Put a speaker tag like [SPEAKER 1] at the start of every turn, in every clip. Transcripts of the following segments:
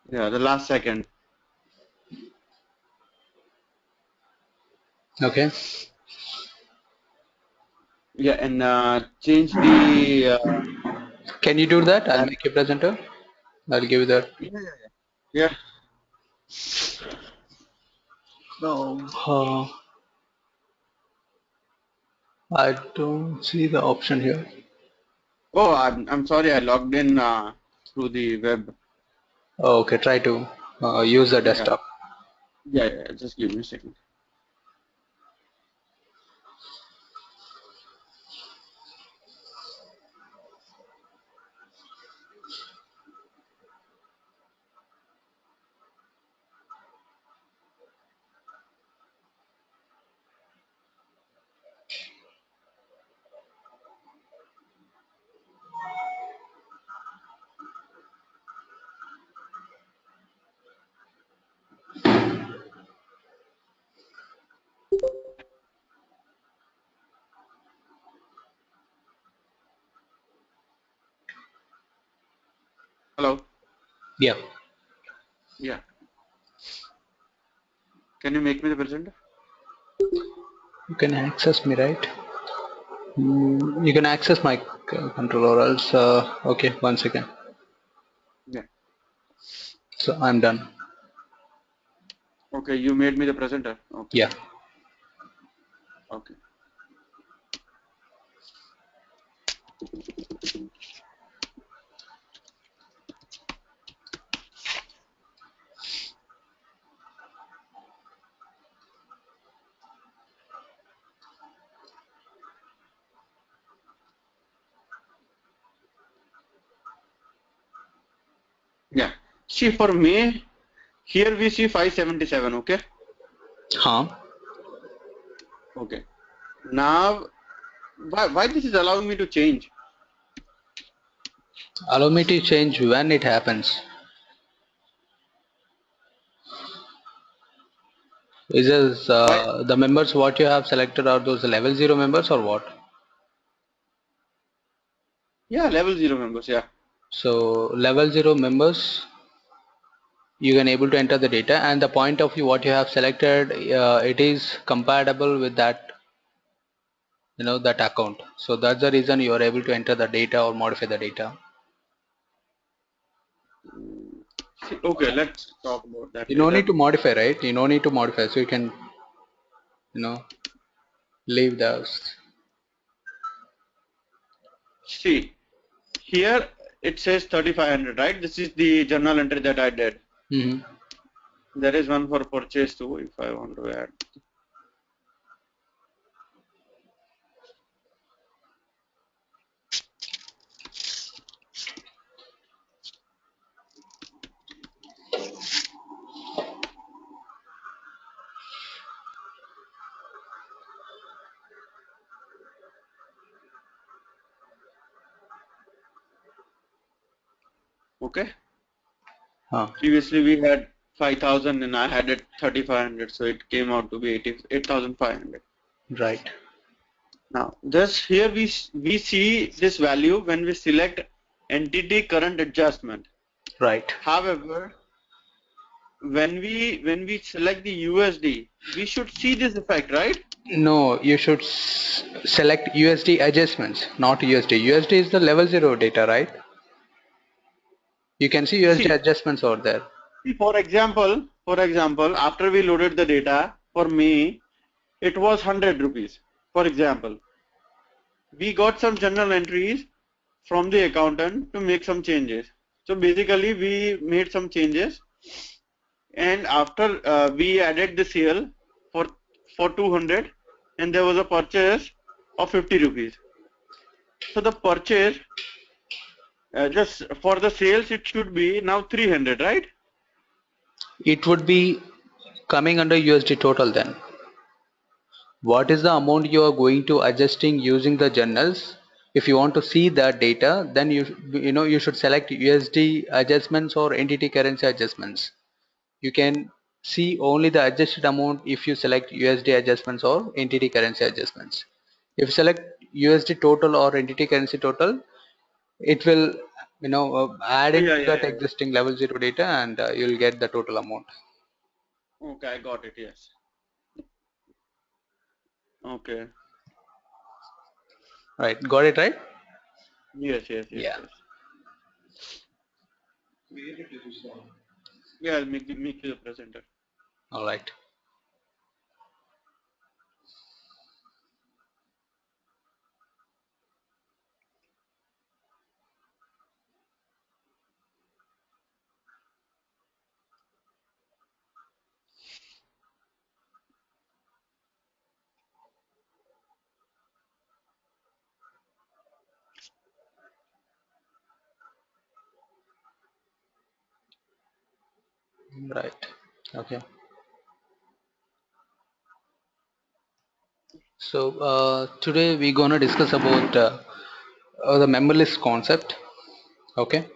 [SPEAKER 1] Yeah, the last second.
[SPEAKER 2] Okay.
[SPEAKER 1] Yeah, and change the
[SPEAKER 2] Can you do that? I'll
[SPEAKER 1] that.
[SPEAKER 2] make you presenter. I'll give you that.
[SPEAKER 1] Yeah, yeah,
[SPEAKER 2] No, I don't see the option here.
[SPEAKER 1] Oh, I'm sorry. I logged in through the web.
[SPEAKER 2] Okay, try to use the
[SPEAKER 1] Yeah,
[SPEAKER 2] desktop.
[SPEAKER 1] yeah. Just give me a second. Hello.
[SPEAKER 2] Yeah,
[SPEAKER 1] Yeah. Can you make me the presenter?
[SPEAKER 2] you can access me, right? You can access my controller else. Okay, 1 second.
[SPEAKER 1] Yeah.
[SPEAKER 2] So I'm done.
[SPEAKER 1] Okay, you made me the presenter. Okay.
[SPEAKER 2] Yeah.
[SPEAKER 1] Okay. Yeah. See, for me, here we see 577. Okay.
[SPEAKER 2] Huh?
[SPEAKER 1] Okay. Now, why this is allowing me to change?
[SPEAKER 2] Allow me to change when it happens. Is this
[SPEAKER 1] Why?
[SPEAKER 2] the members what you have selected are those level 0 members or what?
[SPEAKER 1] Yeah, level 0 members. Yeah.
[SPEAKER 2] So level 0 members, you can able to enter the data and the point of view what you have selected, it is compatible with that, that account. So that's the reason you are able to enter the data or modify the data.
[SPEAKER 1] See, okay, let's talk about that
[SPEAKER 2] You no
[SPEAKER 1] later.
[SPEAKER 2] need to modify, right? You no need to modify, so you can leave those.
[SPEAKER 1] See, here it says 3500, right? This is the journal entry that I did.
[SPEAKER 2] Mm-hmm.
[SPEAKER 1] There is one for purchase too, if I want to add. Okay.
[SPEAKER 2] Huh.
[SPEAKER 1] Previously we had 5000 and I had it 3500, so it came out to be 8,500.
[SPEAKER 2] Right.
[SPEAKER 1] Now, this here we see this value when we select entity current adjustment.
[SPEAKER 2] Right.
[SPEAKER 1] However, when we select the USD, we should see this effect, right?
[SPEAKER 2] No, you should select USD adjustments, not USD. USD is the level 0 data, right? You can see USD
[SPEAKER 1] See,
[SPEAKER 2] adjustments over there.
[SPEAKER 1] for example, after we loaded the data, for me, it was 100 rupees. For example, we got some journal entries from the accountant to make some changes. So basically, we made some changes, and after we added the sale for 200, and there was a purchase of 50 rupees. So the purchase, just for the sales, it should be now 300, right?
[SPEAKER 2] It would be coming under USD total then. What is the amount you are going to adjusting using the journals? If you want to see that data, then you should select USD adjustments or entity currency adjustments. You can see only the adjusted amount if you select USD adjustments or entity currency adjustments. If you select USD total or entity currency total, it will add
[SPEAKER 1] Oh,
[SPEAKER 2] into
[SPEAKER 1] yeah, yeah,
[SPEAKER 2] that
[SPEAKER 1] yeah.
[SPEAKER 2] existing level 0 data, and you'll get the total amount.
[SPEAKER 1] Okay, I got it. Yes. Okay.
[SPEAKER 2] Right, got it, right?
[SPEAKER 1] Yes, yes, yes,
[SPEAKER 2] Yeah.
[SPEAKER 1] yes. Yeah, I'll make you the presenter.
[SPEAKER 2] All right. Right. Okay. So today we're gonna discuss about the member list concept. Okay.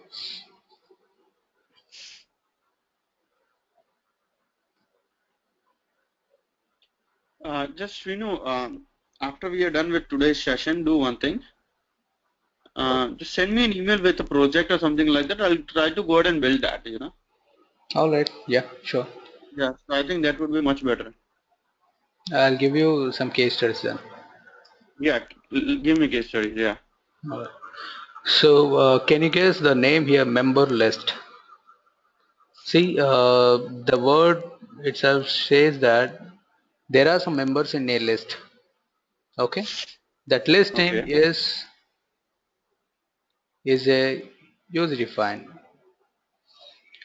[SPEAKER 1] Just after we are done with today's session, do one thing. Just send me an email with a project or something like that. I'll try to go ahead and build that.
[SPEAKER 2] All right. Yeah. Sure.
[SPEAKER 1] Yeah. So I think that would be much better.
[SPEAKER 2] I'll give you some case studies then.
[SPEAKER 1] Yeah. Give me case studies. Yeah.
[SPEAKER 2] All right. So can you guess the name here? Member list. See, the word itself says that there are some members in a list. Okay. That list name
[SPEAKER 1] Okay.
[SPEAKER 2] is a user defined.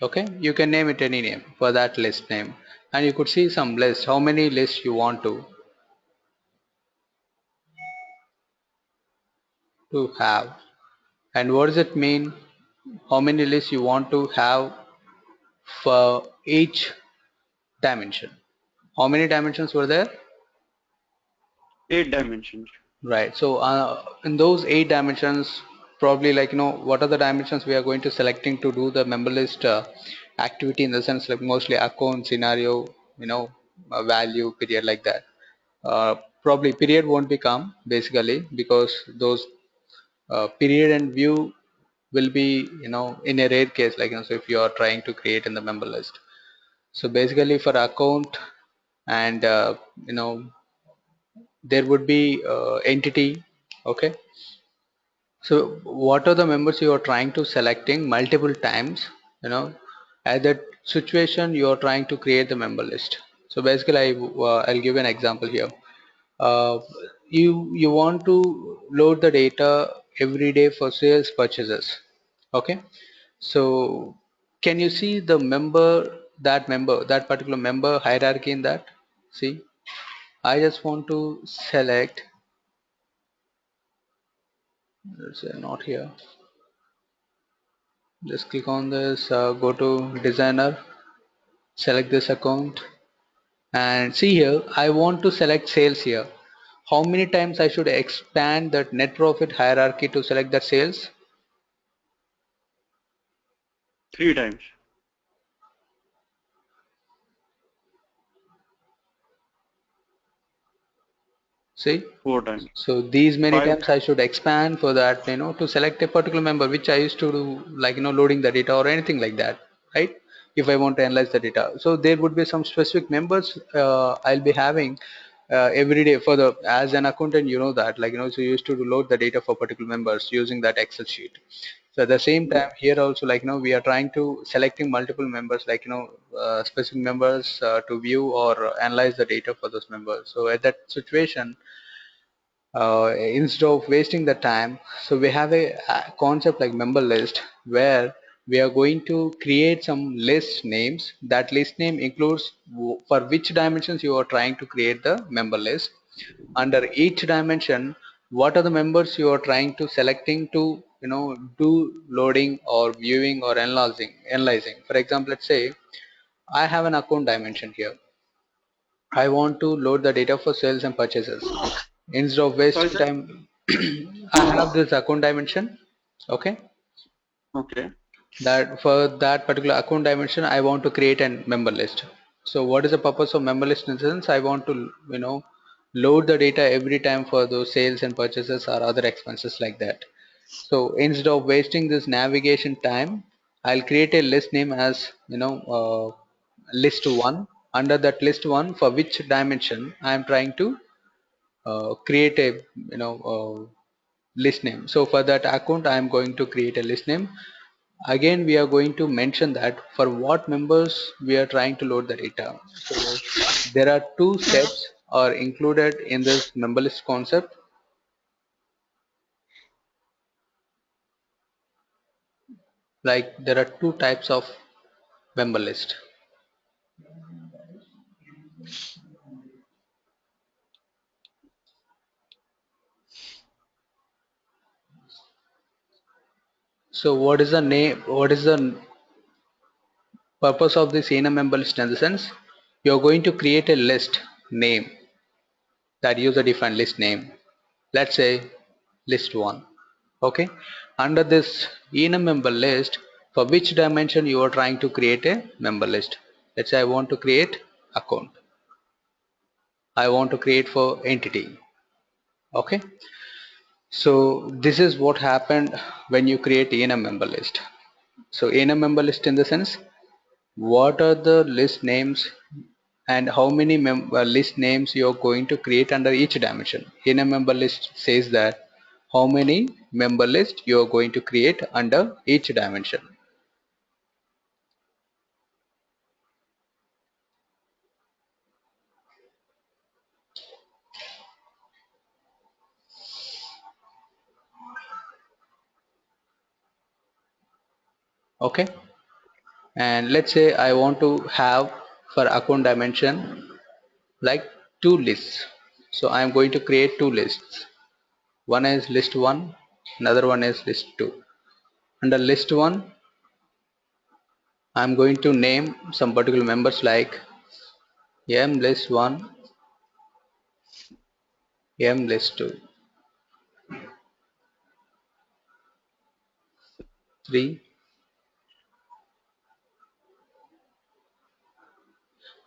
[SPEAKER 2] Okay, you can name it any name for that list name, and you could see some list, how many lists you want to have, and what does it mean, how many lists you want to have for each dimension. How many dimensions were there?
[SPEAKER 1] 8 dimensions.
[SPEAKER 2] Right. So in those 8 dimensions, probably like what are the dimensions we are going to selecting to do the member list activity, in the sense like mostly account, scenario, value, period, like that. Probably period won't become basically, because those period and view will be in a rare case, like so if you are trying to create in the member list. So basically for account and there would be entity. Okay. So what are the members you are trying to selecting multiple times, at that situation you are trying to create the member list. So basically I'll give an example here. uh, you want to load the data every day for sales purchases. Okay. So can you see the member that particular member hierarchy in that? See, I just want to select, let's say not here, just click on this, go to designer, select this account, and see here I want to select sales here. How many times I should expand that net profit hierarchy to select that sales?
[SPEAKER 1] 3 times.
[SPEAKER 2] See,
[SPEAKER 1] 4 times.
[SPEAKER 2] so these many
[SPEAKER 1] 5 times.
[SPEAKER 2] times I should expand for that, to select a particular member, which I used to do, like loading the data or anything like that, right? If I want to analyze the data, so there would be some specific members I'll be having every day for the, as an accountant, that, like so you used to load the data for particular members using that Excel sheet. So at the same time here also, like we are trying to selecting multiple members, like specific members to view or analyze the data for those members. So at that situation, instead of wasting the time, so we have a concept like member list, where we are going to create some list names. That list name includes for which dimensions you are trying to create the member list. Under each dimension, what are the members you are trying to selecting to do loading or viewing or analyzing. For example, let's say I have an account dimension here. I want to load the data for sales and purchases. Instead of
[SPEAKER 1] Sorry,
[SPEAKER 2] wasting
[SPEAKER 1] sir.
[SPEAKER 2] time, I have this account dimension. Okay.
[SPEAKER 1] Okay.
[SPEAKER 2] That for that particular account dimension, I want to create a member list. So what is the purpose of member list? In the sense, I want to load the data every time for those sales and purchases or other expenses like that. So instead of wasting this navigation time, I'll create a list name as list 1. Under that list 1, for which dimension I am trying to create a list name. So for that account I am going to create a list name. Again we are going to mention that for what members we are trying to load the data. So there are two steps are included in this member list concept. Like there are two types of member list. So what is the name, what is the purpose of this in a member list? In the sense you're going to create a list name, that user defined list name, let's say list 1. Okay, under this in a member list, for which dimension you are trying to create a member list. Let's say I want to create account, I want to create for entity. Okay, so this is what happened when you create in a member list. So in a member list, in the sense what are the list names and how many list names you are going to create under each dimension. In a member list says that how many member list you are going to create under each dimension. Okay, and let's say I want to have for account dimension like two lists. So I am going to create two lists. One is list 1, another one is list 2. Under list 1 I am going to name some particular members like m list 1, m list 2, 3.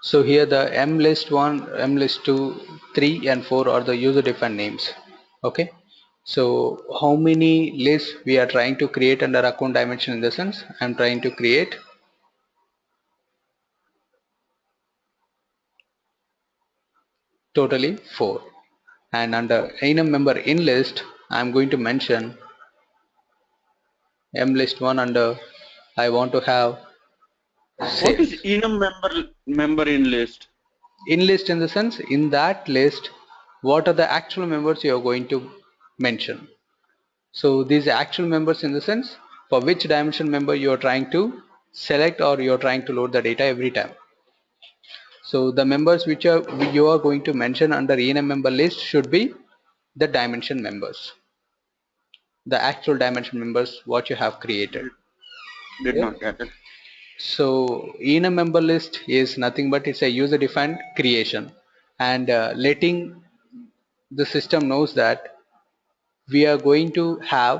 [SPEAKER 2] So here the m list 1, m list 2, 3 and 4 are the user defined names. Okay, so how many lists we are trying to create under account dimension? In the sense I am trying to create totally 4, and under any member in list I am going to mention m list 1 under I want to have
[SPEAKER 1] What is
[SPEAKER 2] sales.
[SPEAKER 1] enum member in list?
[SPEAKER 2] In list, in the sense in that list what are the actual members you are going to mention. So these actual members, in the sense for which dimension member you are trying to select or you are trying to load the data every time. So the members which are you are going to mention under enum member list should be the dimension members, the actual dimension members what you have created.
[SPEAKER 1] Did
[SPEAKER 2] Yeah.
[SPEAKER 1] not get it.
[SPEAKER 2] So enum member list is nothing but it's a user defined creation, and letting the system knows that we are going to have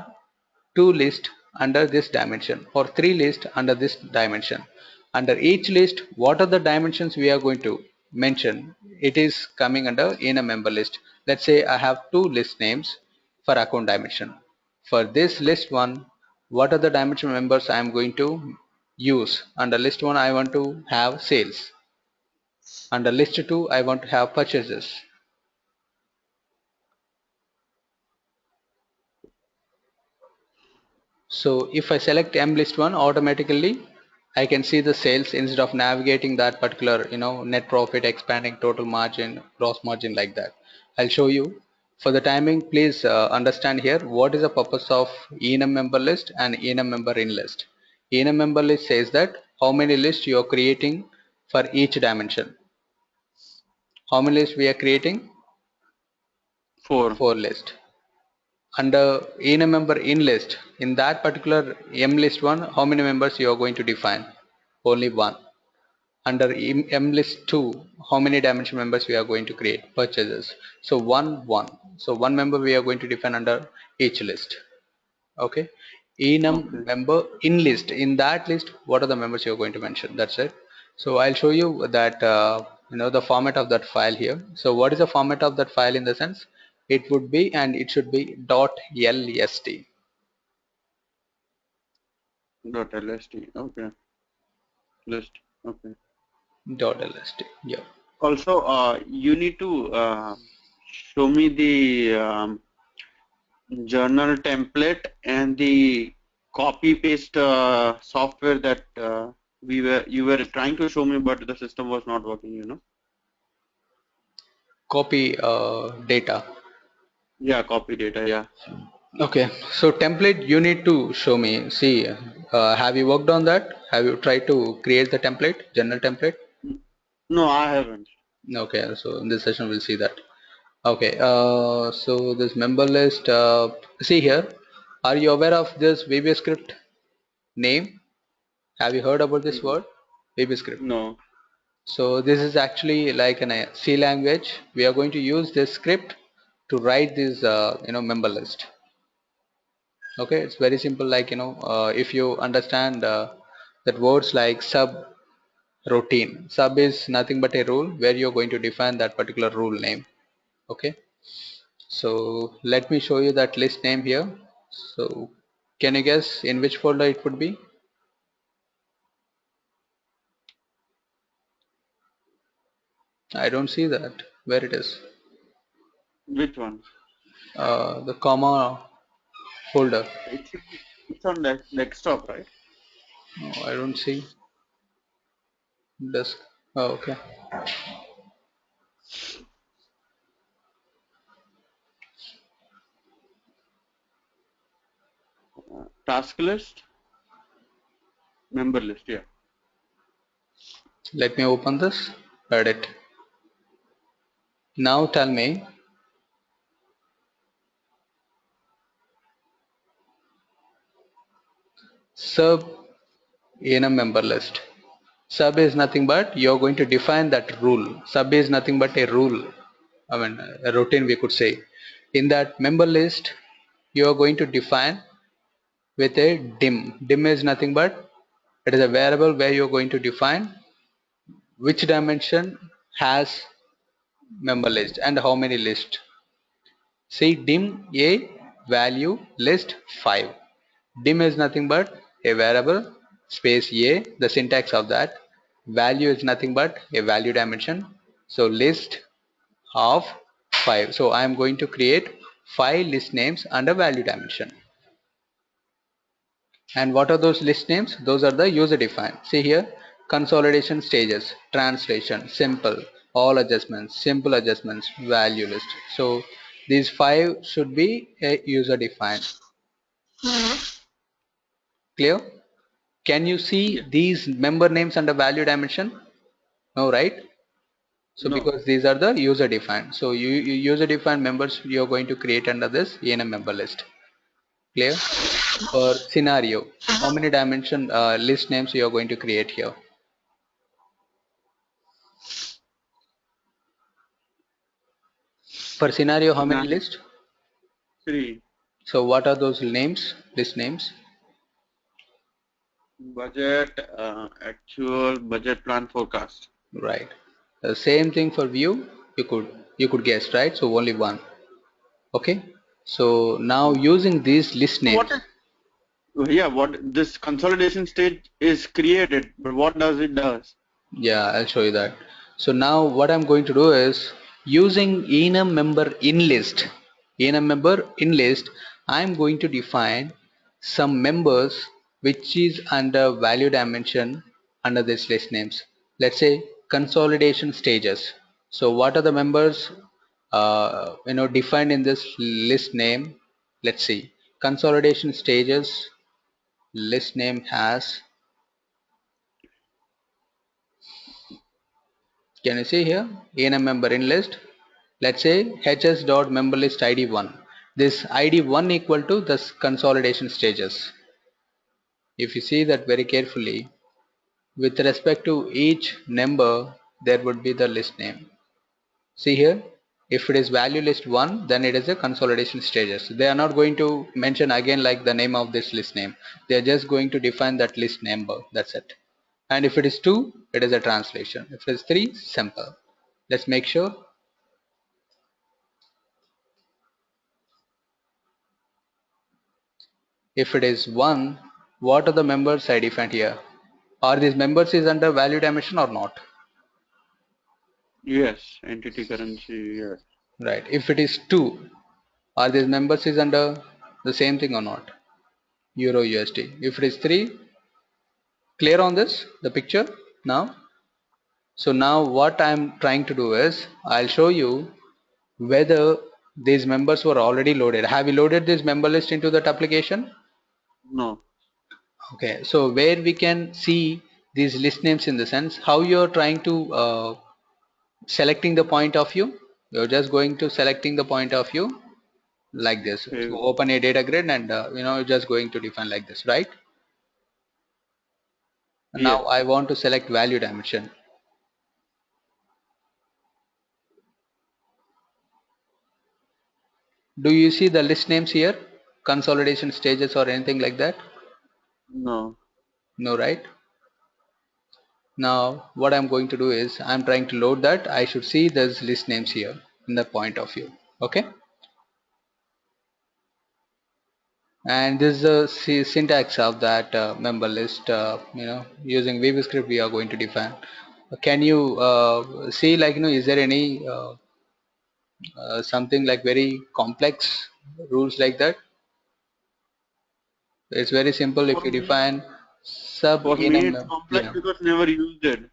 [SPEAKER 2] two lists under this dimension or three lists under this dimension. Under each list what are the dimensions we are going to mention, it is coming under in a member list. Let's say I have two list names for account dimension. For this list 1, what are the dimension members I am going to use? Under list 1 I want to have sales, under list 2 I want to have purchases. So if I select M list 1, automatically I can see the sales instead of navigating that particular, net profit, expanding total margin, gross margin, like that. I'll show you. For the timing, please understand here what is the purpose of enum member list and enum member in list. Enum member list says that how many lists you are creating for each dimension. How many lists we are creating?
[SPEAKER 1] 4.
[SPEAKER 2] 4 lists. Under in a member in list, in that particular m list 1, how many members you are going to define? Only 1. Under m list 2, how many dimension members we are going to create? Purchases. So 1 1, so one member we are going to define under each list. Okay, enum
[SPEAKER 1] Okay.
[SPEAKER 2] member in list, in that list what are the members you are going to mention? That's it. So I'll show you that the format of that file here. So what is the format of that file? In the sense it would be, and it should be .lst.
[SPEAKER 1] .lst. Okay. List. Okay.
[SPEAKER 2] .lst. Yeah.
[SPEAKER 1] Also, you need to show me the journal template and the copy paste software that you were trying to show me, but the system was not working.
[SPEAKER 2] Copy data.
[SPEAKER 1] Yeah, copy data. Yeah.
[SPEAKER 2] Okay, so template you need to show me. See, have you worked on that? Have you tried to create the template, general template?
[SPEAKER 1] No, I haven't.
[SPEAKER 2] Okay, so in this session we'll see that. Okay, so this member list, see here, are you aware of this VB script name? Have you heard about this word? VB script.
[SPEAKER 1] No.
[SPEAKER 2] So this is actually like an C language. We are going to use this script to write this, member list. Okay, it's very simple. Like if you understand that words like sub, routine, sub is nothing but a rule where you're going to define that particular rule name. Okay, so let me show you that list name here. So can you guess in which folder it would be? I don't see that where it is.
[SPEAKER 1] Which one?
[SPEAKER 2] The comma folder.
[SPEAKER 1] It's on desktop, right?
[SPEAKER 2] No, I don't see. Desk. Oh, okay.
[SPEAKER 1] Task list, member list. Yeah.
[SPEAKER 2] Let me open this. Edit. Now tell me, sub in a member list. Sub is nothing but you're going to define that rule. Sub is nothing but a rule. I mean, a routine we could say. In that member list, you are going to define with a dim. Dim is nothing but it is a variable where you are going to define which dimension has member list and how many list. See dim a value list 5. Dim is nothing but a variable space a, the syntax of that. Value is nothing but a value dimension. So list of 5. So I am going to create 5 list names under value dimension. And what are those list names? Those are the user defined. See here, consolidation stages, translation, simple, all adjustments, simple adjustments, value list. So these 5 should be a user defined. Clear? Can you see
[SPEAKER 1] Yeah.
[SPEAKER 2] these member names under value dimension? No, right? So
[SPEAKER 1] No.
[SPEAKER 2] because these are the user defined. So you user defined members you are going to create under this in a member list. Clear? For scenario, how many dimension list names you are going to create here? For scenario, how many
[SPEAKER 1] Scenario
[SPEAKER 2] list?
[SPEAKER 1] 3.
[SPEAKER 2] So what are those names, list names?
[SPEAKER 1] Budget, actual budget plan forecast.
[SPEAKER 2] Right. The same thing for view, you could guess, right? So only one. Okay. So now using these list
[SPEAKER 1] So
[SPEAKER 2] names,
[SPEAKER 1] what this consolidation stage is created, but what does it does?
[SPEAKER 2] yeah, I'll show you that. So now what I'm going to do is using enum member in list. Enum member in list, I'm going to define some members which is under value dimension under this list names. Let's say consolidation stages. So what are the members defined in this list name? Let's see. Consolidation stages list name has, can you see here, in a member in list, let's say hs dot member list id 1. This id 1 equal to this consolidation stages. If you see that very carefully, with respect to each number there would be the list name. See here, if it is value list 1, then it is a consolidation stages. They are not going to mention again like the name of this list name. They are just going to define that list number. That's it. And if it is 2, it is a translation. If it is 3, simple. Let's make sure. If it is 1, what are the members I defined here? Are these members is under value dimension or not?
[SPEAKER 1] Yes, entity currency, yes.
[SPEAKER 2] Right. If it is 2, are these members is under the same thing or not? Euro USD. If it is 3, clear on this, the picture now? So now what I'm trying to do is, I'll show you whether these members were already loaded. Have you loaded this member list into that application?
[SPEAKER 1] No.
[SPEAKER 2] Okay, so where we can see these list names in the sense how you're trying to selecting the point of view. You're just going to selecting the point of view like this. So
[SPEAKER 1] Okay.
[SPEAKER 2] open a data grid and you're just going to define like this, right? And now
[SPEAKER 1] Yes.
[SPEAKER 2] I want to select value dimension. Do you see the list names here? Consolidation stages or anything like that?
[SPEAKER 1] No.
[SPEAKER 2] No, right? Now what I'm going to do is I'm trying to load that. I should see those list names here in the point of view. Okay. And this is the syntax of that member list. Using VB script we are going to define. Can you see, like, is there any something like very complex rules like that? It's very simple. If
[SPEAKER 1] For
[SPEAKER 2] you
[SPEAKER 1] me,
[SPEAKER 2] define sub
[SPEAKER 1] for
[SPEAKER 2] in a
[SPEAKER 1] me it's complex
[SPEAKER 2] yeah,
[SPEAKER 1] because never used it.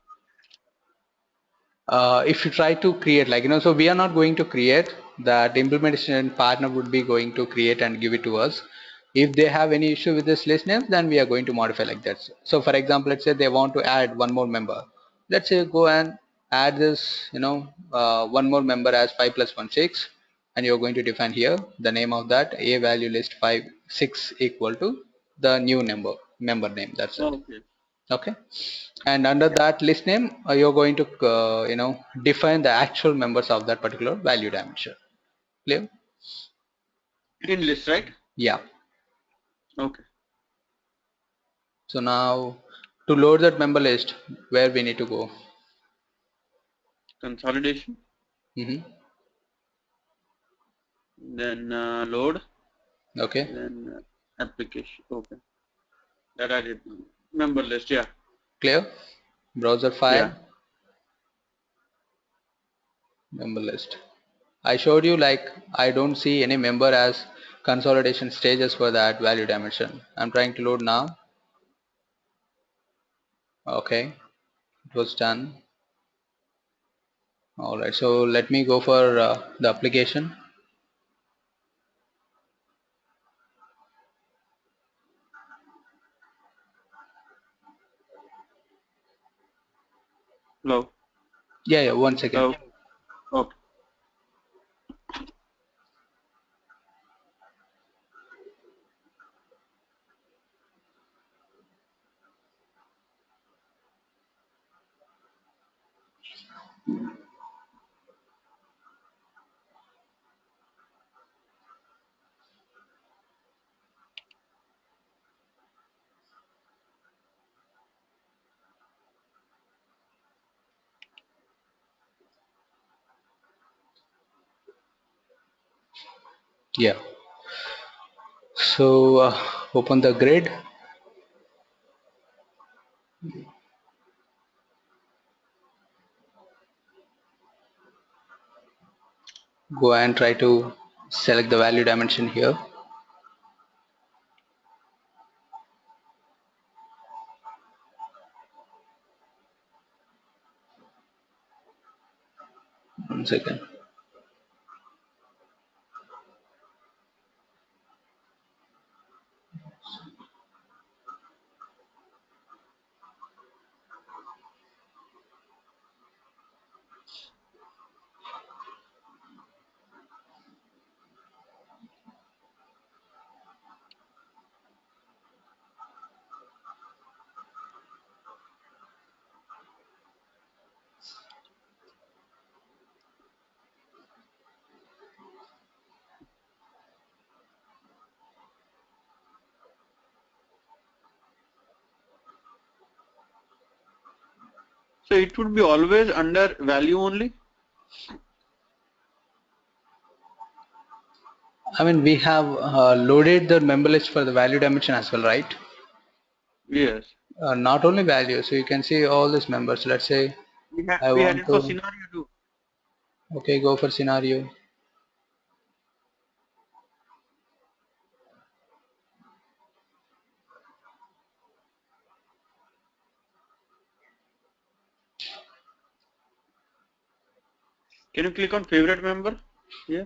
[SPEAKER 2] if you try to create, like, so we are not going to create that. Implementation partner would be going to create and give it to us. If they have any issue with this list names, then we are going to modify like that. So for example, let's say they want to add one more member. Let's say go and add this, one more member as 5 plus 1 6, and you're going to define here the name of that a value list 5 6 equal to the new member name. That's it.
[SPEAKER 1] Okay.
[SPEAKER 2] Okay. And under that list name, you're going to define the actual members of that particular value dimension. Clear?
[SPEAKER 1] In list, right?
[SPEAKER 2] Yeah.
[SPEAKER 1] Okay.
[SPEAKER 2] So now to load that member list, where we need to go?
[SPEAKER 1] Consolidation,
[SPEAKER 2] Hmm.
[SPEAKER 1] then load,
[SPEAKER 2] Okay.
[SPEAKER 1] then application. Okay. That I did. Member list, yeah.
[SPEAKER 2] Clear? Browser
[SPEAKER 1] Yeah.
[SPEAKER 2] file, member list. I showed you, like, I don't see any member as consolidation stages for that value dimension. I'm trying to load now. Okay, it was done. All right, so let me go for the application.
[SPEAKER 1] Low.
[SPEAKER 2] Yeah, yeah, 1 second.
[SPEAKER 1] Low. Okay.
[SPEAKER 2] Yeah. So open the grid, go and try to select the value dimension here. One second.
[SPEAKER 1] So it would be always under value only.
[SPEAKER 2] I mean, we have loaded the member list for the value dimension as well, right?
[SPEAKER 1] Yes.
[SPEAKER 2] Not only value, so you can see all these members. Let's say I
[SPEAKER 1] We had
[SPEAKER 2] want
[SPEAKER 1] it for
[SPEAKER 2] to,
[SPEAKER 1] scenario too.
[SPEAKER 2] okay, go for scenario.
[SPEAKER 1] Can you click on favorite member? Yeah.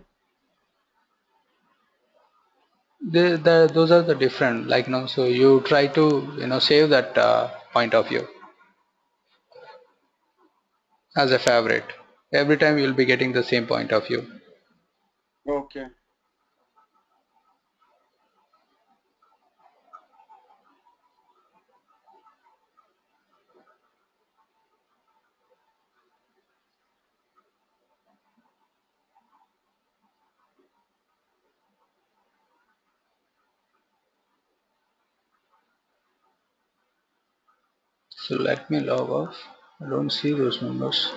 [SPEAKER 2] Those are the different, like, so you try to, save that point of view as a favorite. Every time you'll be getting the same point of view.
[SPEAKER 1] Okay.
[SPEAKER 2] So let me log off. I don't see those numbers.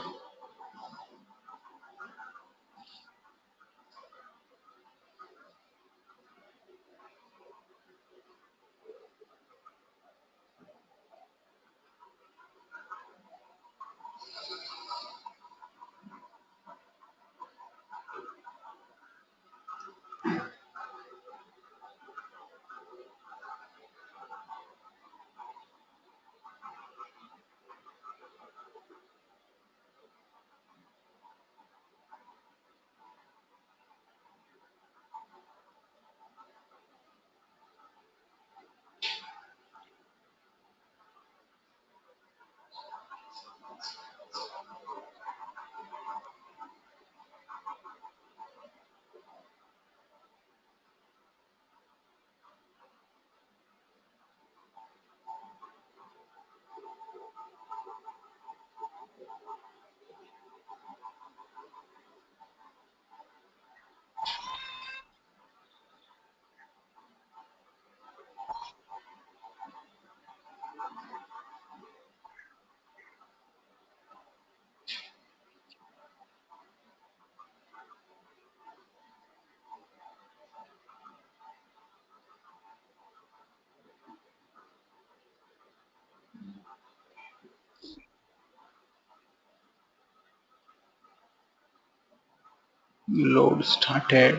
[SPEAKER 2] Load started.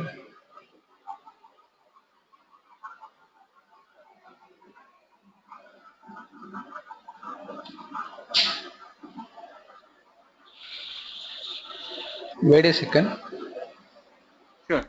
[SPEAKER 2] Wait a second.
[SPEAKER 1] Sure.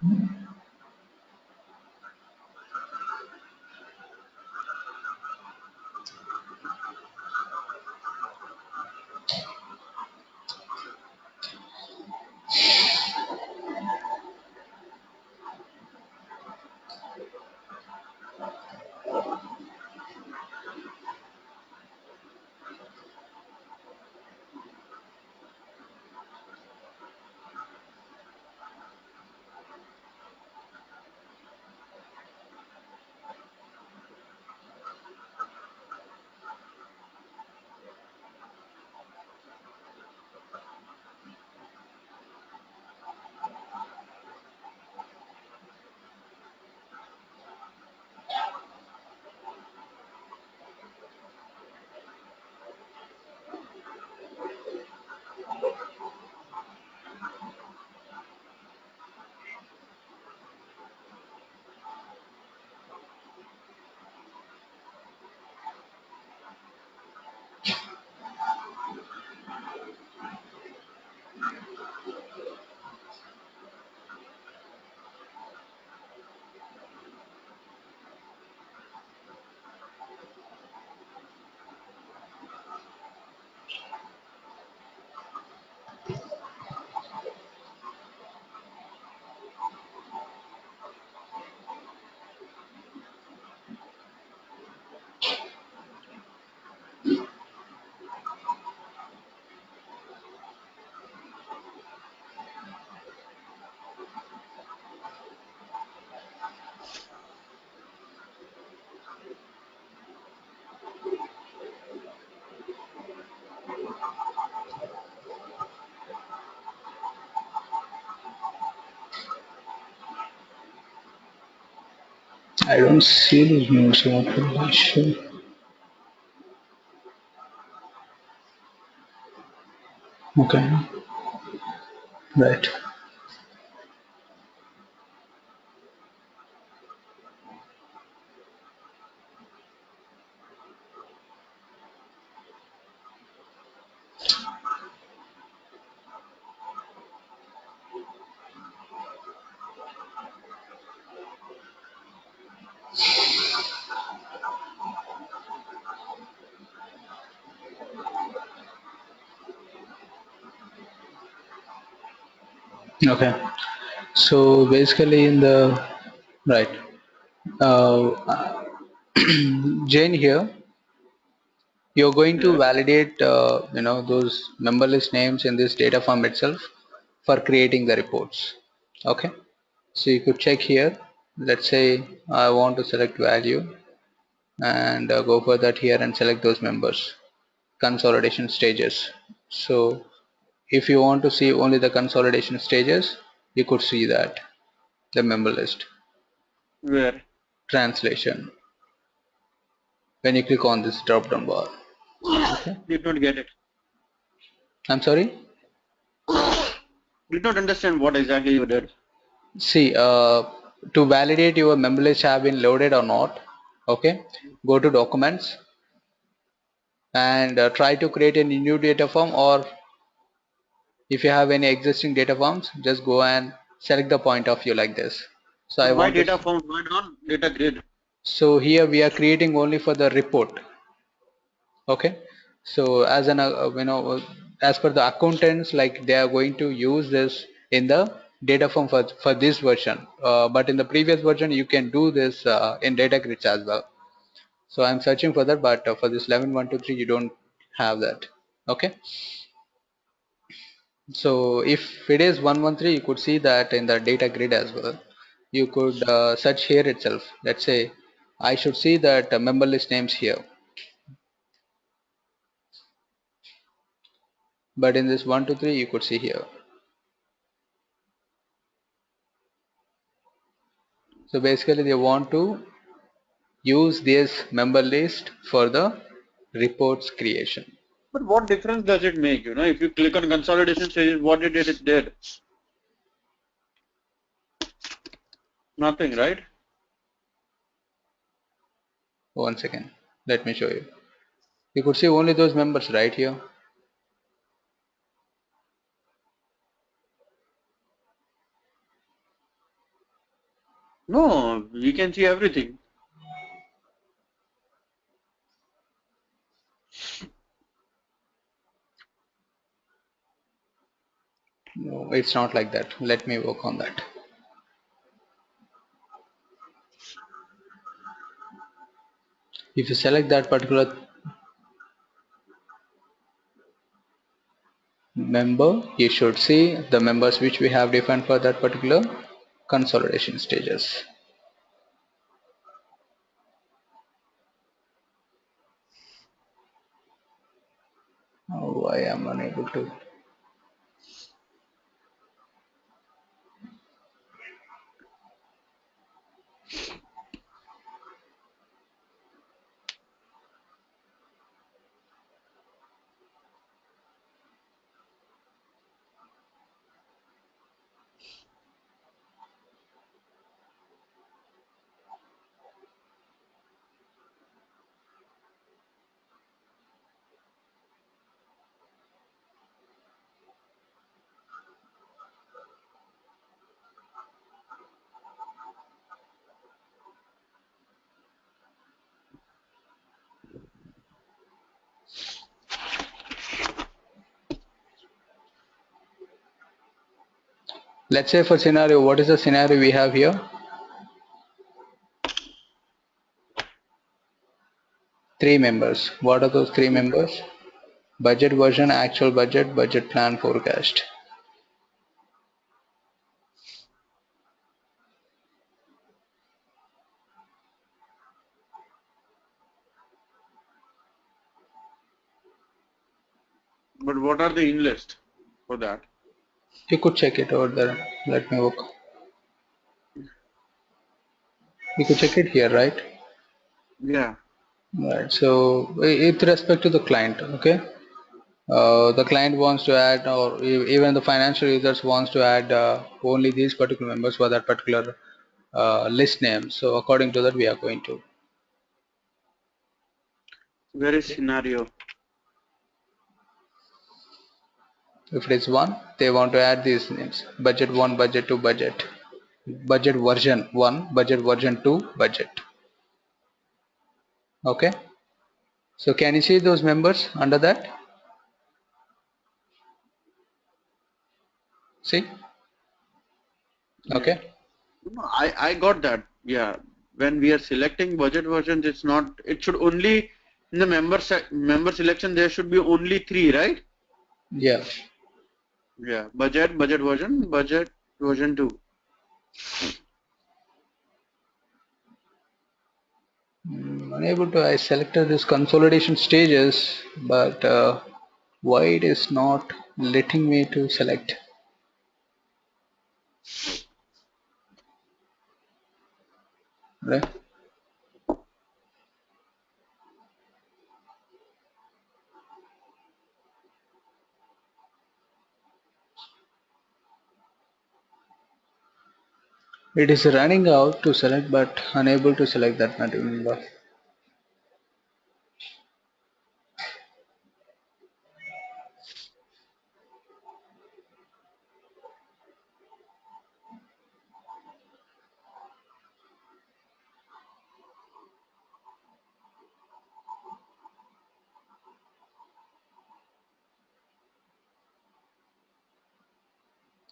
[SPEAKER 2] I don't see those nodes. What will I show? Okay, right. Okay, so basically in the right, uh, Jane here, you're going to
[SPEAKER 1] Yes.
[SPEAKER 2] validate those member list names in this data form itself for creating the reports. Okay, so you could check here. Let's say I want to select value and go for that here and select those members consolidation stages. So if you want to see only the consolidation stages, you could see that the member list
[SPEAKER 1] Where?
[SPEAKER 2] translation when you click on this drop down bar. Okay,
[SPEAKER 1] Did not get it.
[SPEAKER 2] I'm sorry.
[SPEAKER 1] Did not understand what exactly you did.
[SPEAKER 2] See, to validate your member list have been loaded or not, okay, go to documents and try to create a new data form, or if you have any existing data forms, just go and select the point of view like this. So I
[SPEAKER 1] But why
[SPEAKER 2] want to,
[SPEAKER 1] data forms? Why not data grid?
[SPEAKER 2] so here we are creating only for the report. Okay, so as an as per the accountants, like they are going to use this in the data form for this version, but in the previous version you can do this in data grids as well. So I'm searching for that, but for this 11.123 you don't have that. Okay, so if it is 113, you could see that in the data grid as well. You could search here itself. Let's say I should see that member list names here, but in this 123 you could see here. So basically they want to use this member list for the reports creation.
[SPEAKER 1] But what difference does it make? You know, if you click on consolidation stages, what it did? Nothing, right?
[SPEAKER 2] One second, let me show you. You could see only those members right here.
[SPEAKER 1] No, we can see everything.
[SPEAKER 2] No, it's not like that. Let me work on that. If you select that particular member, you should see the members which we have defined for that particular consolidation stages. Oh, I am unable to. Let's say for scenario, what is the scenario we have here? 3 members. What are those 3 members? Budget version, actual budget, budget plan, forecast.
[SPEAKER 1] But what are the in list for that?
[SPEAKER 2] You could check it over there. Let me look. You could check it here, right?
[SPEAKER 1] Yeah.
[SPEAKER 2] Right. So with respect to the client, okay. The client wants to add, or even the financial users wants to add only these particular members for that particular list name. So according to that, we are going to.
[SPEAKER 1] Where is scenario?
[SPEAKER 2] If it is one, they want to add these names: budget 1, budget 2, budget version 1, budget version 2, budget. Okay. So can you see those members under that? See?
[SPEAKER 1] Yeah.
[SPEAKER 2] Okay.
[SPEAKER 1] No, I got that. Yeah. When we are selecting budget versions, it's not. It should only in the member selection there should be only three, right?
[SPEAKER 2] Yeah.
[SPEAKER 1] Yeah. Budget version, budget version 2.
[SPEAKER 2] Unable to. I selected this consolidation stages, but why it is not letting me to select? Right. It is running out to select, but unable to select that member.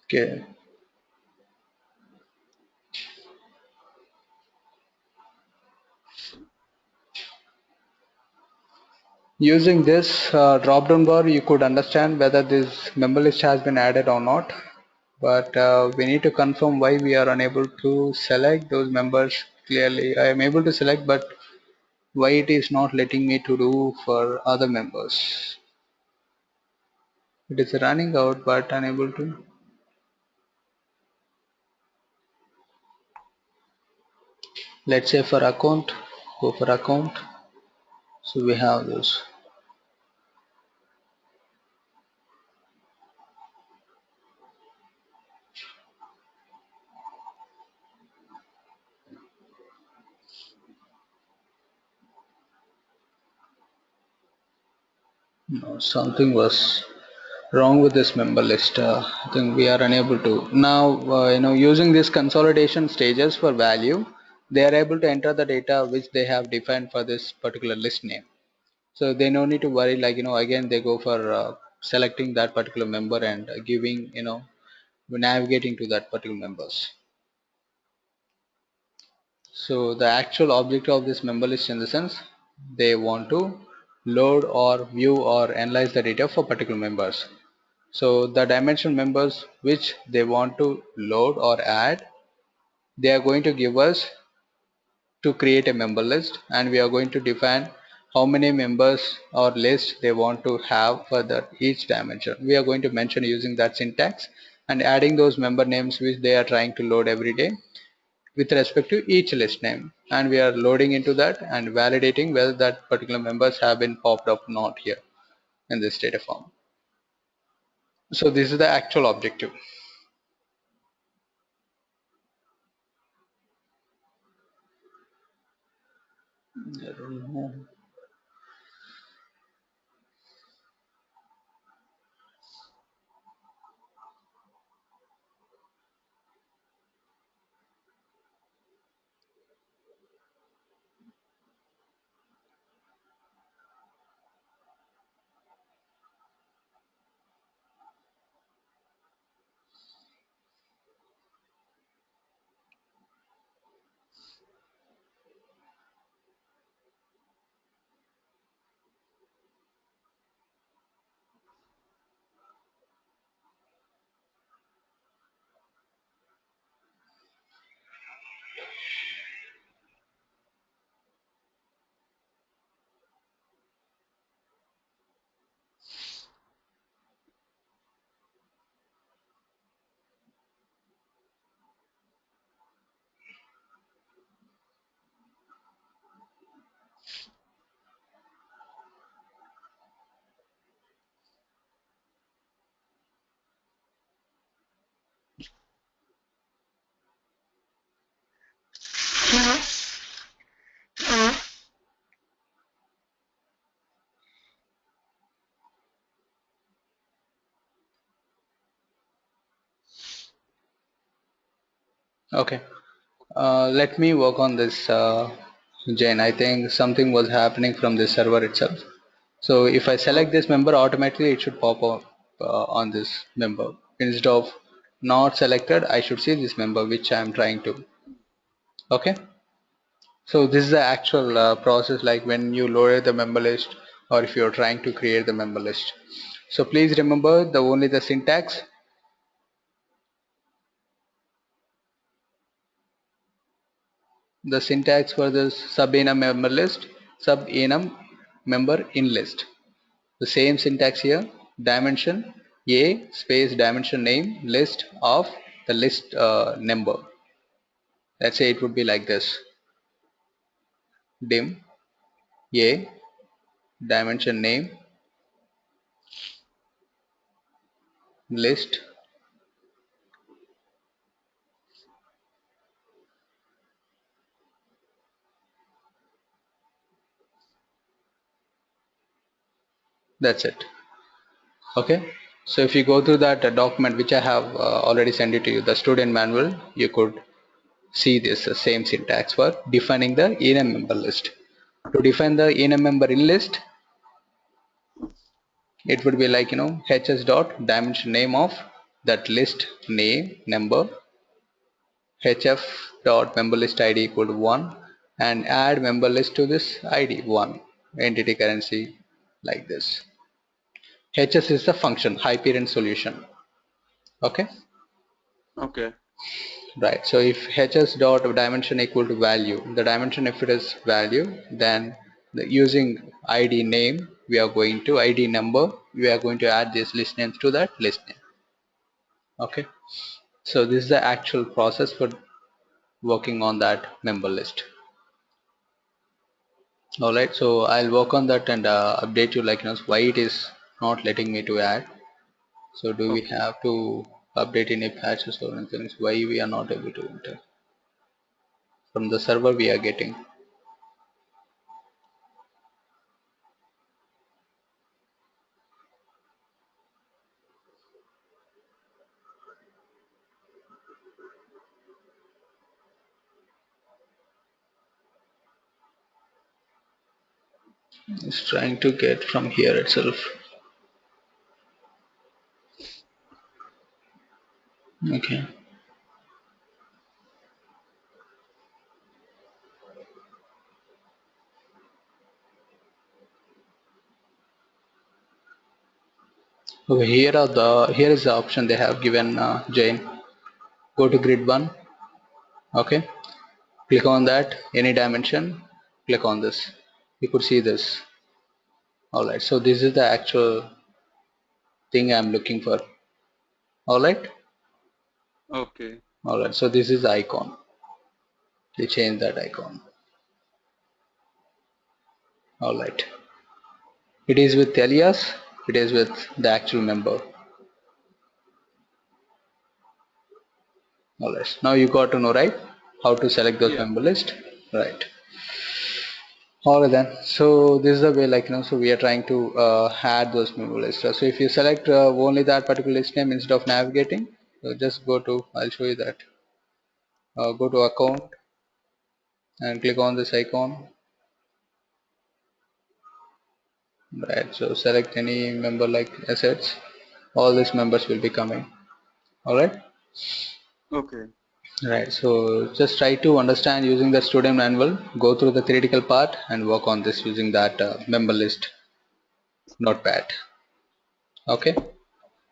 [SPEAKER 2] Okay. Using this drop down bar, you could understand whether this member list has been added or not. But we need to confirm why we are unable to select those members clearly. I am able to select, but why it is not letting me to do for other members? It is running out, but unable to. Let's say for account, go for account. So we have those. No, something was wrong with this member list. I think we are unable to now. Using these consolidation stages for value, they are able to enter the data which they have defined for this particular list name. So they no need to worry, like again they go for selecting that particular member and giving navigating to that particular members. So the actual objective of this member list, in the sense, they want to load or view or analyze the data for particular members. So the dimensional members which they want to load or add, they are going to give us to create a member list, and we are going to define how many members or list they want to have for that each dimension. We are going to mention using that syntax and adding those member names which they are trying to load every day with respect to each list name, and we are loading into that and validating whether that particular members have been popped up or not here in this data form. So this is the actual objective. I don't know. Okay. Let me work on this, Jane. I think something was happening from this server itself. So if I select
[SPEAKER 1] Okay.
[SPEAKER 2] this member, automatically it should pop up on this member. Instead of not selected, I should see this member which I am trying to. Okay. So this is the actual process, like when you load the member list or if you're trying to create the member list. So please remember the only the syntax. The syntax for the sub-enum member list, sub-enum member in list. The same syntax here. Dimension a space dimension name list of the list number. Let's say it would be like this. Dim a dimension name list. That's it. Okay. So if you go through that document which I have already sent it to you, the student manual, you could see this same syntax for defining the enum member list. To define the enum member in list, it would be like, hs dot dimension name of that list name number, hf dot member list id equal to 1, and add member list to this id 1 entity currency like this. Hs is the function Hyperion solution. Okay.
[SPEAKER 1] Okay.
[SPEAKER 2] Right. So if hs dot dimension equal to value, the dimension if it is value, then using id name, we are going to id number, we are going to add this list names to that list name. Okay. So this is the actual process for working on that member list. All right. So I'll work on that and update you, like, why it is not letting me to add. So do we
[SPEAKER 1] Okay.
[SPEAKER 2] have to update any patches or anything? Why we are not able to enter from the server we are getting? It's trying to get from here itself. Okay. Okay, here is the option they have given, Jane. Go to grid 1. Okay. Click on that, any dimension, click on this. You could see this. Alright, so this is the actual thing I'm looking for. Alright.
[SPEAKER 1] Okay.
[SPEAKER 2] Alright, so this is the icon. They changed that icon. Alright. It is with alias, it is with the actual member. Alright, now you got to know, right, how to select those
[SPEAKER 1] Yeah.
[SPEAKER 2] member list. Right. Alright then. So this is the way, like, so we are trying to add those member lists. So if you select only that particular list name instead of navigating, so just go to, I'll show you that. Go to account and click on this icon. Right. So select any member like assets. All these members will be coming. Alright.
[SPEAKER 1] Okay.
[SPEAKER 2] Right. So just try to understand using the student manual. Go through the theoretical part and work on this using that member list notepad. Okay.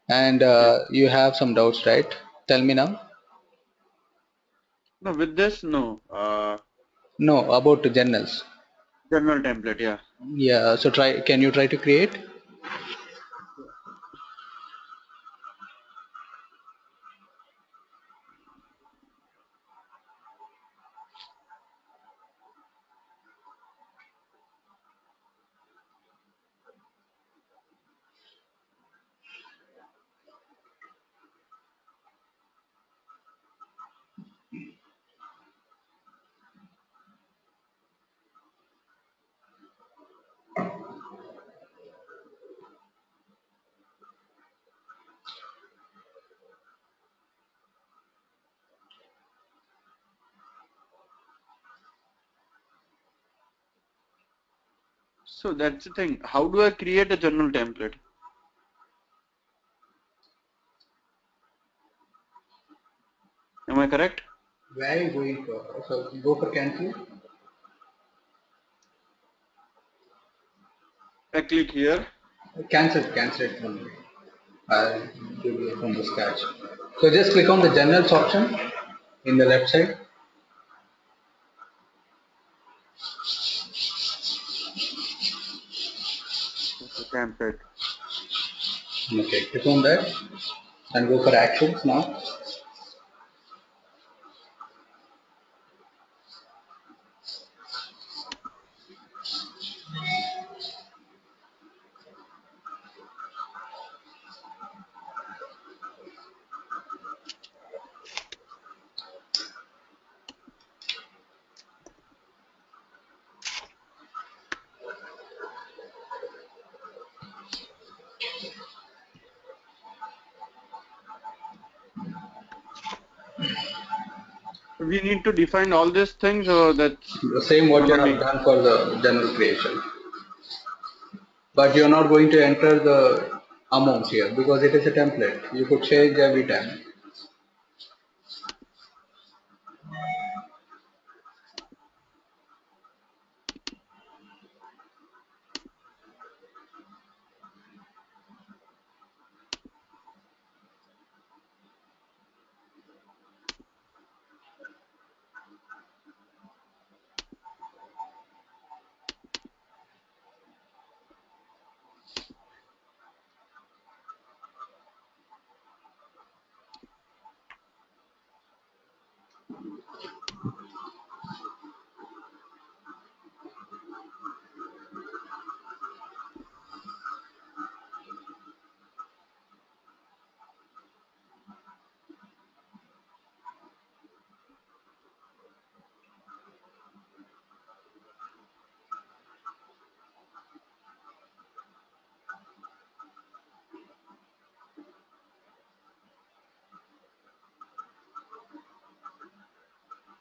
[SPEAKER 2] And
[SPEAKER 1] Yeah.
[SPEAKER 2] you have some doubts, right? Tell me now.
[SPEAKER 1] No, with this, no.
[SPEAKER 2] No, about the journals.
[SPEAKER 1] General template. Yeah.
[SPEAKER 2] Yeah. So try. Can you try to create?
[SPEAKER 1] So that's the thing. How do I create a journal template? Am I correct?
[SPEAKER 2] Where are you going for? So go for cancel.
[SPEAKER 1] I click here.
[SPEAKER 2] Cancel it from me. I'll give you from the scratch. So just click on the journals option in the left side.
[SPEAKER 1] Okay, template.
[SPEAKER 2] Okay, click on that and go for actions now.
[SPEAKER 1] We need to define all these things, or that's
[SPEAKER 2] The same what you
[SPEAKER 1] gonna
[SPEAKER 2] have
[SPEAKER 1] make.
[SPEAKER 2] done for the journal creation. But you're not going to enter the amounts here because it is a template. You could change every time.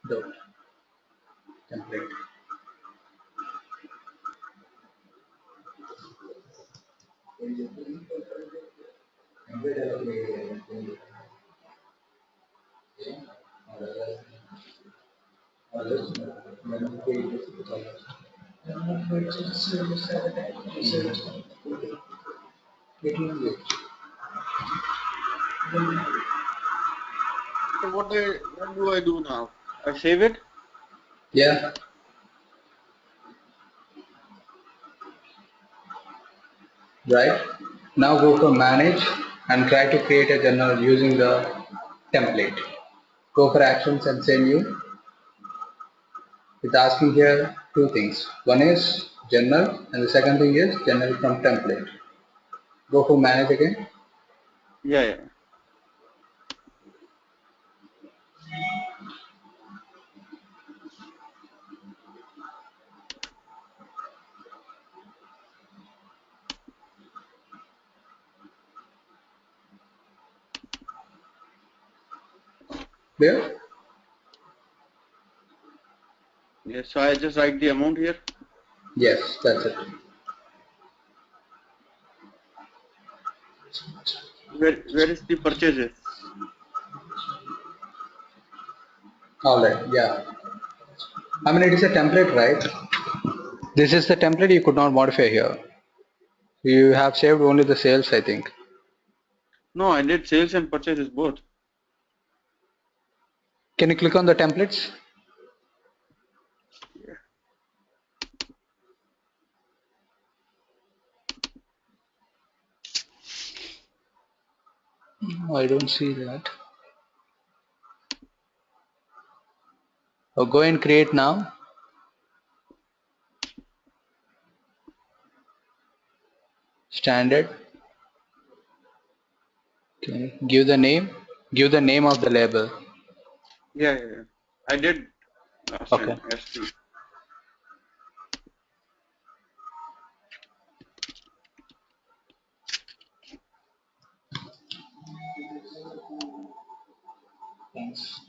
[SPEAKER 2] The template.
[SPEAKER 1] So what do I do now? I save it.
[SPEAKER 2] Yeah, right. Now go for manage and try to create a journal using the template. Go for actions and save new. It's asking here two things. One is journal and the second thing is journal from template. Go for manage again.
[SPEAKER 1] Yeah, yeah.
[SPEAKER 2] There.
[SPEAKER 1] Yes. So I just write the amount here.
[SPEAKER 2] Yes, that's it.
[SPEAKER 1] Where is the purchases?
[SPEAKER 2] All right. Yeah. I mean, it is a template, right? This is the template you could not modify here. You have saved only the sales, I think.
[SPEAKER 1] No, I did sales and purchases both.
[SPEAKER 2] Can you click on the templates?
[SPEAKER 1] Yeah.
[SPEAKER 2] I don't see that. Oh, go and create now. Standard. Okay. Give the name. Give the name of the label.
[SPEAKER 1] Yeah, yeah, yeah. I did last
[SPEAKER 2] Okay.
[SPEAKER 1] time. SP.
[SPEAKER 2] Thanks.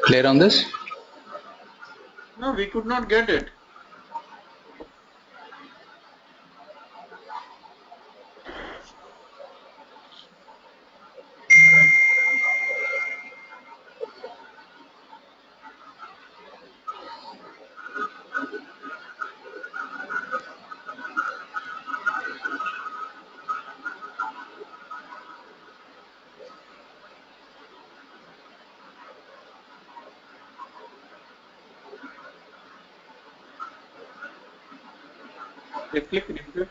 [SPEAKER 2] Clear on this?
[SPEAKER 1] No, we could not get it. Click, refresh.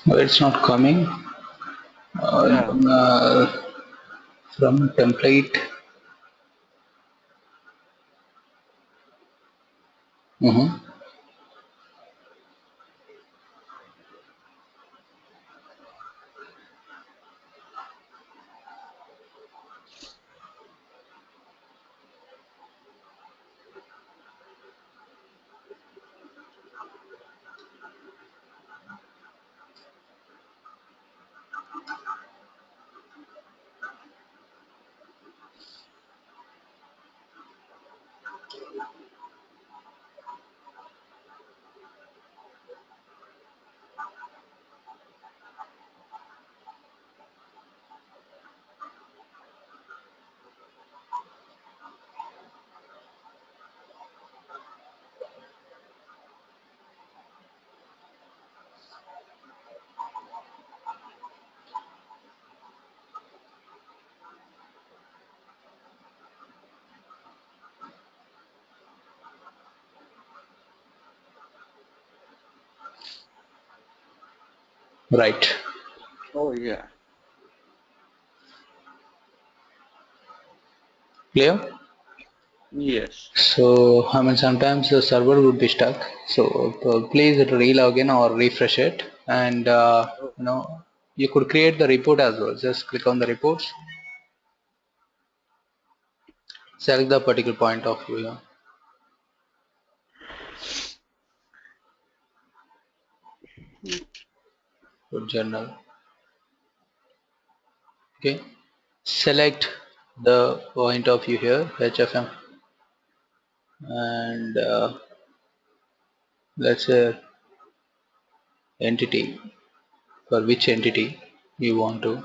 [SPEAKER 2] It's not coming.
[SPEAKER 1] Yeah.
[SPEAKER 2] From template. Right.
[SPEAKER 1] Oh yeah.
[SPEAKER 2] Clear?
[SPEAKER 1] Yes.
[SPEAKER 2] So, sometimes the server would be stuck. So, please relog in or refresh it, and
[SPEAKER 1] Oh,
[SPEAKER 2] you could create the report as well. Just click on the reports, select the particular point of view for journal. Okay, select the point of view here, HFM, and let's say entity, for which entity you want to.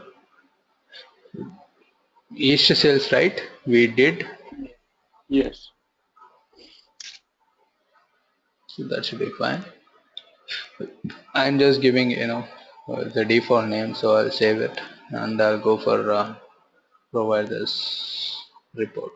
[SPEAKER 2] East sales, right? We did,
[SPEAKER 1] yes.
[SPEAKER 2] so that should be fine. I'm just giving the default name, so I'll save it and I'll go for provide this report.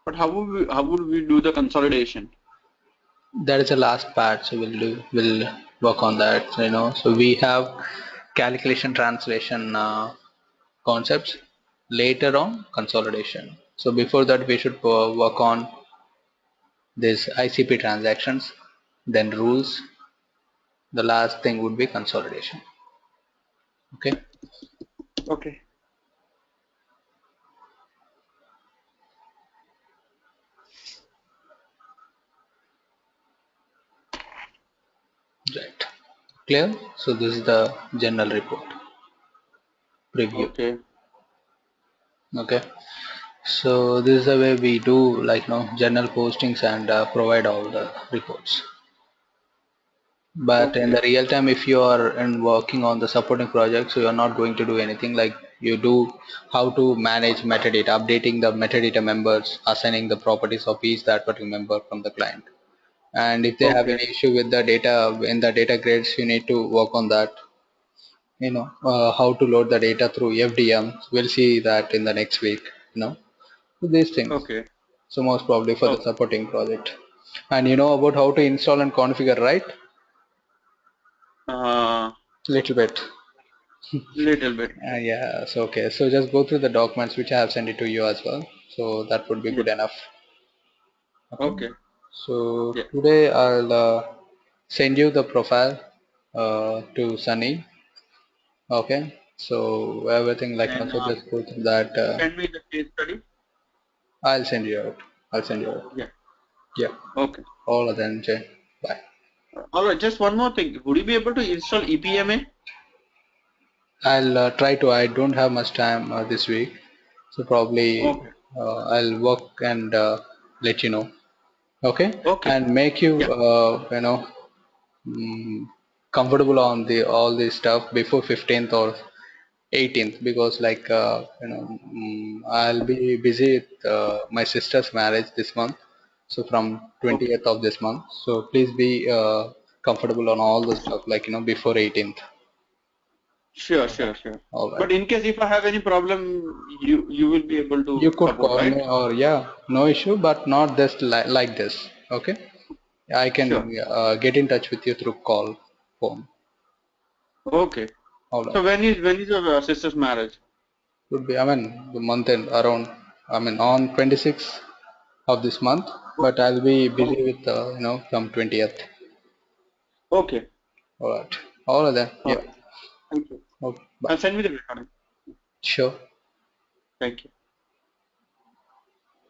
[SPEAKER 1] But how would we do the consolidation?
[SPEAKER 2] That is the last part, so we'll work on that. So we have calculation translation concepts, later on consolidation. So before that we should work on this ICP transactions, then rules. The last thing would be consolidation. Okay.
[SPEAKER 1] Okay.
[SPEAKER 2] Right. Clear? So this is the general report preview.
[SPEAKER 1] Okay.
[SPEAKER 2] Okay. So this is the way we do, like journal postings and provide all the reports. But in
[SPEAKER 1] Okay.
[SPEAKER 2] the real time, if you are working on the supporting project, so you're not going to do anything like you do how to manage metadata, updating the metadata members, assigning the properties of each that particular member from the client. And if they have
[SPEAKER 1] Okay.
[SPEAKER 2] any issue with the data in the data grids, you need to work on that. How to load the data through FDM. We'll see that in the next week. These things.
[SPEAKER 1] Okay.
[SPEAKER 2] So most probably for the
[SPEAKER 1] Okay.
[SPEAKER 2] supporting project. And you know about how to install and configure, right?
[SPEAKER 1] Uh,
[SPEAKER 2] Little bit.
[SPEAKER 1] little bit.
[SPEAKER 2] Yeah, so okay. So just go through the documents which I have sent it to you as well. So that would be
[SPEAKER 1] Yeah.
[SPEAKER 2] good enough. Okay.
[SPEAKER 1] Okay.
[SPEAKER 2] So
[SPEAKER 1] Yeah.
[SPEAKER 2] today I'll send you the profile to Sunny. Okay. So everything like
[SPEAKER 1] And
[SPEAKER 2] so just go through that.
[SPEAKER 1] send me the case study.
[SPEAKER 2] I'll send you out. I'll send you out.
[SPEAKER 1] Yeah.
[SPEAKER 2] Yeah.
[SPEAKER 1] Okay.
[SPEAKER 2] All of them, Jay. Bye.
[SPEAKER 1] All right. Just one more thing. Would you be able to install EPMA?
[SPEAKER 2] I'll try to. I don't have much time this week, so probably
[SPEAKER 1] Okay.
[SPEAKER 2] I'll work and let you know. Okay,
[SPEAKER 1] Okay.
[SPEAKER 2] and make you
[SPEAKER 1] Yeah.
[SPEAKER 2] mm, comfortable on the all this stuff before 15th or 18th, because I'll be busy with my sister's marriage this month, so from
[SPEAKER 1] Okay.
[SPEAKER 2] 20th of this month. So please be comfortable on all the stuff before 18th.
[SPEAKER 1] Sure.
[SPEAKER 2] Okay.
[SPEAKER 1] Sure. Sure.
[SPEAKER 2] All right.
[SPEAKER 1] But in case if I have any problem, you will be able
[SPEAKER 2] You
[SPEAKER 1] to
[SPEAKER 2] could
[SPEAKER 1] support,
[SPEAKER 2] call
[SPEAKER 1] right?
[SPEAKER 2] me, or yeah, no issue, but not just like this. Okay. I
[SPEAKER 1] Sure.
[SPEAKER 2] can get in touch with you through call, phone.
[SPEAKER 1] Okay.
[SPEAKER 2] All
[SPEAKER 1] So
[SPEAKER 2] right.
[SPEAKER 1] when is your sister's marriage?
[SPEAKER 2] Would be, I mean, the month end around, I mean, on 26th of this month,
[SPEAKER 1] O-
[SPEAKER 2] but I'll be busy
[SPEAKER 1] Okay.
[SPEAKER 2] with, from 20th.
[SPEAKER 1] Okay.
[SPEAKER 2] All right. All of that.
[SPEAKER 1] All
[SPEAKER 2] Yeah.
[SPEAKER 1] right. Thank you.
[SPEAKER 2] Okay. Bye.
[SPEAKER 1] And send me the recording.
[SPEAKER 2] Sure.
[SPEAKER 1] Thank you.